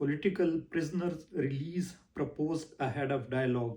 Political prisoners release proposed ahead of dialogue।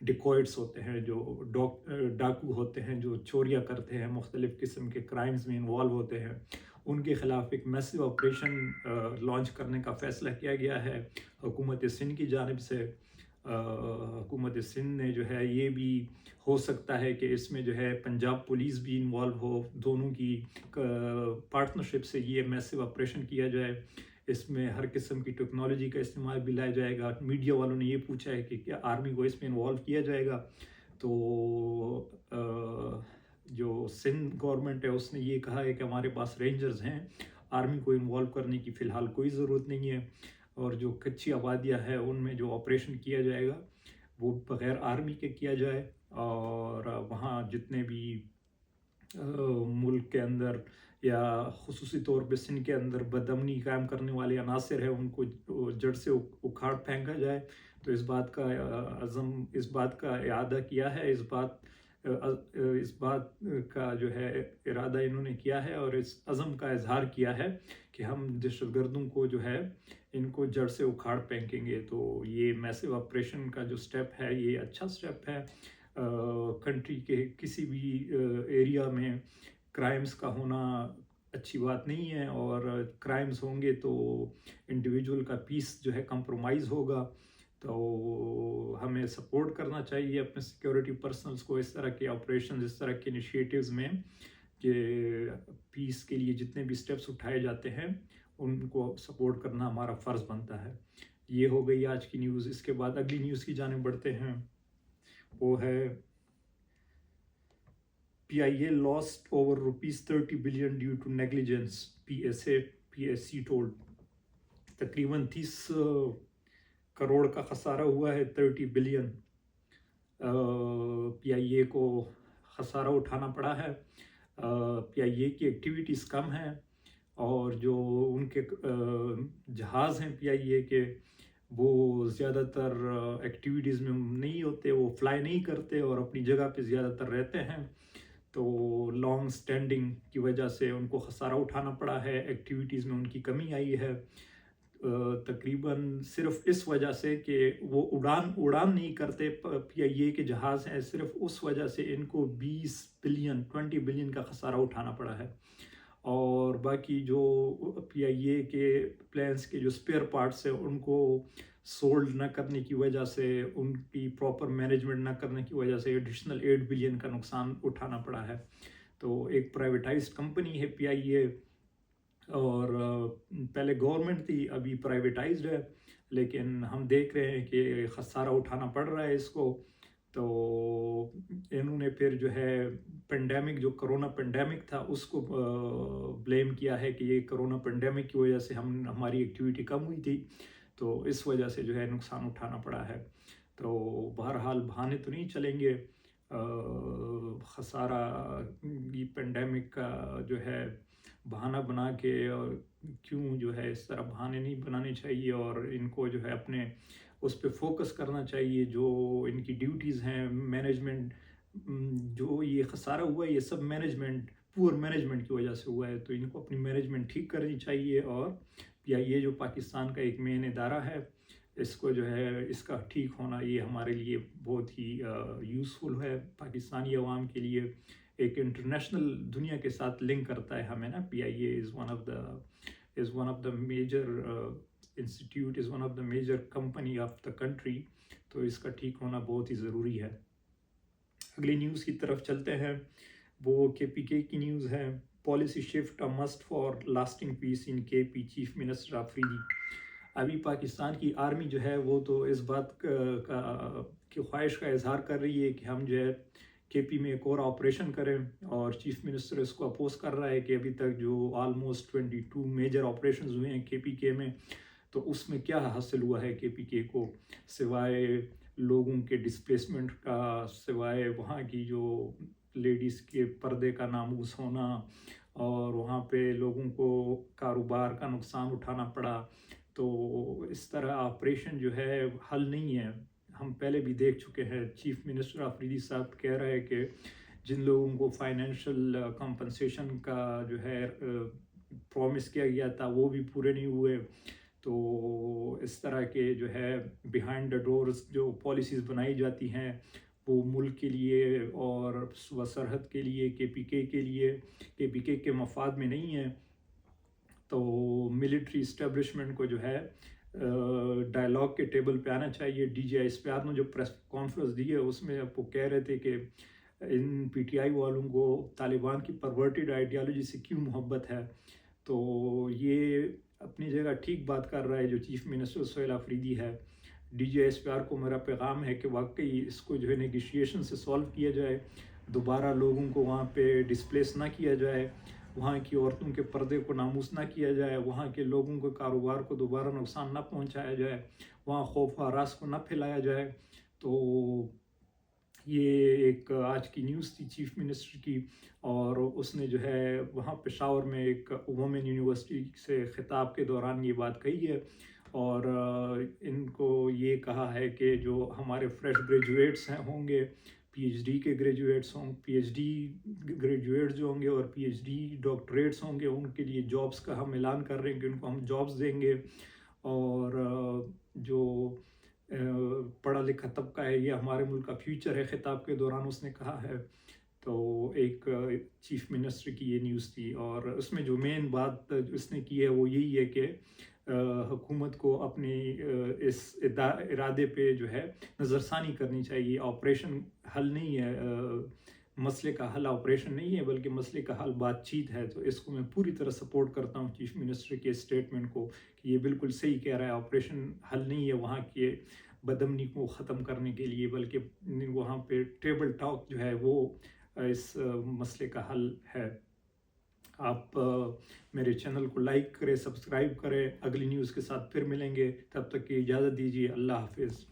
ڈیکوائٹس ہوتے ہیں، جو ڈاکو ہوتے ہیں، جو چوریاں کرتے ہیں، مختلف قسم کے کرائمز میں انوالو ہوتے ہیں، ان کے خلاف ایک میسو آپریشن لانچ کرنے کا فیصلہ کیا گیا ہے حکومت سندھ کی جانب سے۔ حکومت سندھ نے جو ہے یہ بھی ہو سکتا ہے کہ اس میں جو ہے پنجاب پولیس بھی انوالو ہو، دونوں کی پارٹنرشپ سے یہ میسو آپریشن کیا جائے۔ اس میں ہر قسم کی ٹیکنالوجی کا استعمال بھی لایا جائے گا۔ میڈیا والوں نے یہ پوچھا ہے کہ کیا آرمی کو اس میں انوالو کیا جائے گا، تو جو سندھ گورنمنٹ ہے اس نے یہ کہا ہے کہ ہمارے پاس رینجرز ہیں، آرمی کو انوالو کرنے کی فی الحال کوئی ضرورت نہیں ہے، اور جو کچی آبادیاں ہیں ان میں جو آپریشن کیا جائے گا وہ بغیر آرمی کے کیا جائے، اور وہاں جتنے بھی ملک کے اندر یا خصوصی طور پہ سندھ کے اندر بدامنی قائم کرنے والے عناصر ہیں ان کو جڑ سے اکھاڑ پھینکا جائے۔ تو اس بات کا اس بات کا اعادہ کیا ہے، اس بات کا جو ہے ارادہ انہوں نے کیا ہے، اور اس عزم کا اظہار کیا ہے کہ ہم دہشت گردوں کو جو ہے ان کو جڑ سے اکھاڑ پھینکیں گے۔ تو یہ میسو آپریشن کا جو سٹیپ ہے یہ اچھا سٹیپ ہے۔ کنٹری کے کسی بھی ایریا میں کرائمز کا ہونا اچھی بات نہیں ہے، اور کرائمز ہوں گے تو انڈیویجول کا پیس جو ہے کمپرومائز ہوگا۔ تو ہمیں سپورٹ کرنا چاہیے اپنے سیکیورٹی پرسنلز کو اس طرح کے آپریشنز، اس طرح کے انیشیٹیوز میں، کہ پیس کے لیے جتنے بھی سٹیپس اٹھائے جاتے ہیں ان کو سپورٹ کرنا ہمارا فرض بنتا ہے۔ یہ ہو گئی آج کی نیوز۔ اس کے بعد اگلی نیوز کی جانب بڑھتے ہیں، وہ ہے PIA lost over ₹30 billion due to negligence, PSC told۔ تقریباً 30 کروڑ کا خسارہ ہوا ہے، 30 بلین PIA کو خسارہ اٹھانا پڑا ہے۔ PIA کی ایکٹیویٹیز کم ہیں، اور جو ان کے جہاز ہیں PIA کے وہ زیادہ تر ایکٹیویٹیز میں نہیں ہوتے، وہ فلائی نہیں کرتے اور اپنی جگہ پہ زیادہ تر رہتے ہیں، تو لانگ سٹینڈنگ کی وجہ سے ان کو خسارہ اٹھانا پڑا ہے، ایکٹیویٹیز میں ان کی کمی آئی ہے، تقریباً صرف اس وجہ سے کہ وہ اڑان نہیں کرتے PIA کے جہاز ہیں، صرف اس وجہ سے ان کو 20 بلین کا خسارہ اٹھانا پڑا ہے۔ اور باقی جو PIA کے پلینس کے جو سپیئر پارٹس ہیں ان کو سولڈ نہ کرنے کی وجہ سے، ان کی پراپر مینجمنٹ نہ کرنے کی وجہ سے ایڈیشنل 8 بلین کا نقصان اٹھانا پڑا ہے۔ تو ایک پرائیویٹائزڈ کمپنی ہے PIA، اور پہلے گورنمنٹ تھی، ابھی پرائیویٹائزڈ ہے، لیکن ہم دیکھ رہے ہیں کہ خسارہ اٹھانا پڑ رہا ہے اس کو۔ تو انہوں نے پھر جو ہے پینڈیمک، جو کرونا پینڈیمک تھا اس کو بلیم کیا ہے کہ یہ کرونا پینڈیمک کی وجہ سے ہماری ایکٹیویٹی کم ہوئی تھی، تو اس وجہ سے جو ہے نقصان اٹھانا پڑا ہے۔ تو بہرحال بہانے تو نہیں چلیں گے، خسارہ یہ پینڈیمک کا جو ہے بہانہ بنا کے، اور کیوں جو ہے اس طرح بہانے نہیں بنانے چاہیے، اور ان کو جو ہے اپنے اس پہ فوکس کرنا چاہیے جو ان کی ڈیوٹیز ہیں، مینجمنٹ۔ جو یہ خسارہ ہوا ہے یہ سب پور مینجمنٹ کی وجہ سے ہوا ہے، تو ان کو اپنی مینجمنٹ ٹھیک کرنی چاہیے، اور PIA جو پاکستان کا ایک مین ادارہ ہے، اس کو جو ہے اس کا ٹھیک ہونا یہ ہمارے لیے بہت ہی یوزفل ہے، پاکستانی عوام کے لیے ایک انٹرنیشنل دنیا کے ساتھ لنک کرتا ہے ہمیں نا۔ PIA is one of the major institute, is one of the major company of the country، تو اس کا ٹھیک ہونا بہت ہی ضروری ہے۔ اگلی نیوز کی طرف چلتے ہیں، وہ KPK کی نیوز ہے، policy shift a must for lasting peace in KP، chief minister Afridi. ابھی پاکستان کی آرمی جو ہے وہ تو اس بات کی خواہش کا اظہار کر رہی ہے کہ ہم جو ہے KP میں ایک اور آپریشن کریں، اور چیف منسٹر اس کو اپوز کر رہا ہے کہ ابھی تک جو آلموسٹ 22 میجر آپریشنز ہوئے ہیں KPK میں، تو اس میں کیا حاصل ہوا ہے KPK کو، سوائے لوگوں کے ڈسپلیسمنٹ کا، سوائے وہاں کی جو لیڈیز کے پردے کا ناموس ہونا، اور وہاں پہ لوگوں کو کاروبار کا نقصان اٹھانا پڑا۔ تو اس طرح آپریشن جو ہے حل نہیں ہے، ہم پہلے بھی دیکھ چکے ہیں۔ چیف منسٹر آفریدی صاحب کہہ رہے ہیں کہ جن لوگوں کو فائنینشیل کمپنسیشن کا جو ہے پرومس کیا گیا تھا وہ بھی پورے نہیں ہوئے، تو اس طرح کے جو ہے بیہائنڈ دا ڈورز جو پالیسیز بنائی جاتی ہیں وہ ملک کے لیے اور صوبہ سرحد کے لیے کے پی کے مفاد میں نہیں ہیں. تو ملٹری اسٹیبلشمنٹ کو جو ہے ڈائلاگ کے ٹیبل پہ آنا چاہیے. ڈی جی آئی اسپیار نے جو پریس کانفرنس دی ہے اس میں آپ کو کہہ رہے تھے کہ ان پی ٹی آئی والوں کو طالبان کی پرورٹیڈ آئیڈیالوجی سے کیوں محبت ہے. تو یہ اپنی جگہ ٹھیک بات کر رہا ہے جو چیف منسٹر سہیل آفریدی ہے. D G I S P R کو میرا پیغام ہے کہ واقعی اس کو جو ہے نیگوشیشن سے سالو کیا جائے, دوبارہ لوگوں کو وہاں پہ ڈسپلیس نہ کیا جائے, وہاں کی عورتوں کے پردے کو ناموس نہ کیا جائے, وہاں کے لوگوں کے کاروبار کو دوبارہ نقصان نہ پہنچایا جائے, وہاں خوف و ہراس کو نہ پھیلایا جائے. تو یہ ایک آج کی نیوز تھی چیف منسٹر کی, اور اس نے جو ہے وہاں پشاور میں ایک وومن یونیورسٹی سے خطاب کے دوران یہ بات کہی ہے, اور ان کو یہ کہا ہے کہ جو ہمارے فریش گریجویٹس ہوں گے, پی ایچ ڈی کے graduates P H D graduates جو ہوں گے اور پی ایچ ڈی ڈاکٹریٹس ہوں گے, ان کے لیے جابس کا ہم اعلان کر رہے ہیں کہ ان کو ہم جابس دیں گے. اور جو پڑھا لکھا طبقہ ہے یہ ہمارے ملک کا فیوچر ہے, خطاب کے دوران اس نے کہا ہے. تو ایک چیف منسٹر کی یہ نیوز تھی, اور اس میں جو مین بات اس نے کی ہے وہ یہی ہے کہ حکومت کو اپنی اس ارادے پہ جو ہے نظر ثانی کرنی چاہیے. آپریشن حل نہیں ہے, مسئلے کا حل آپریشن نہیں ہے بلکہ مسئلے کا حل بات چیت ہے. تو اس کو میں پوری طرح سپورٹ کرتا ہوں چیف منسٹر کے اسٹیٹمنٹ کو کہ یہ بالکل صحیح کہہ رہا ہے. آپریشن حل نہیں ہے وہاں کے بدامنی کو ختم کرنے کے لیے, بلکہ وہاں پہ ٹیبل ٹاک جو ہے وہ اس مسئلے کا حل ہے. آپ میرے چینل کو لائک کریں, سبسکرائب کریں. اگلی نیوز کے ساتھ پھر ملیں گے, تب تک کی اجازت دیجیے. اللہ حافظ.